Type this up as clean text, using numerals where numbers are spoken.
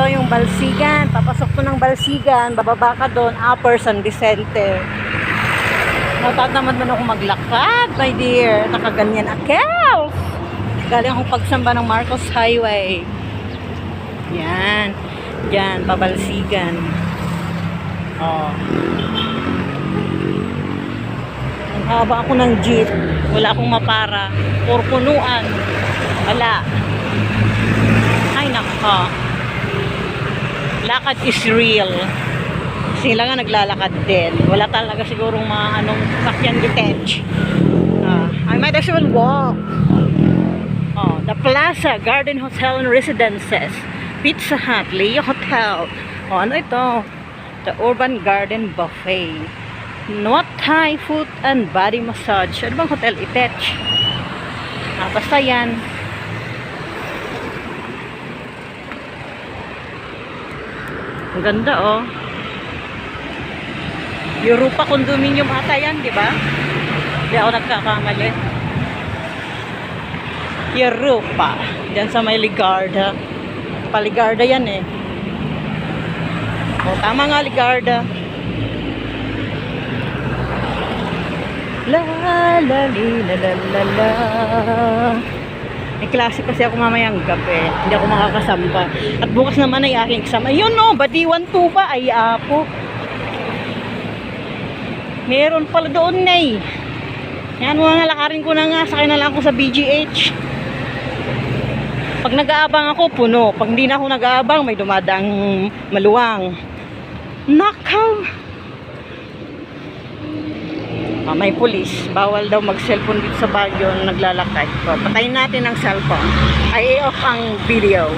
Ito yung Balsigan. Papasok to ng Balsigan. Bababa ka doon. Upper San Vicente. Natatamad man ako maglakad, my dear. Nakaganyan akels. Galing akong pagsamba ng Marcos Highway. Yan. Yan, pabalsigan. Oh. Ang haba ako ng jeep. Wala akong mapara. Puro punuan. Wala. Ay, nako. Lakad is real. Sila nga naglalakad din. Wala talaga sigurong mga anong sakyan detach. I might as well walk. Oh, the Plaza Garden Hotel and Residences, Pizza Hut, Leo Hotel. Oh, ano ito? The Urban Garden Buffet. Not Thai Food and Body Massage. Ano bang hotel detach? Basta yan. Ang ganda, oh. Europa condominium ata yan, di ba? Hindi ako nagkakamali. Europa. Diyan sa may Ligarda. Paligarda yan eh. O, tama nga Ligarda. La la li la la la la. May klase kasi ako mamayang gabi. Hindi ako makakasamba. At bukas naman ay aking exam. Ayun no, Badiwan 2 ba? Ay apo. Meron pala doon na eh. Yan, mga lakarin ko na nga. Sakay na lang ako sa BGH. Pag nag-aabang ako, puno. Pag hindi na ako nag-aabang, may dumadang maluwang. Nakaw! May pulis. Bawal daw mag-cellphone dito sa Baguio na naglalakad. So, patayin natin ang cellphone. Ay, off ang video.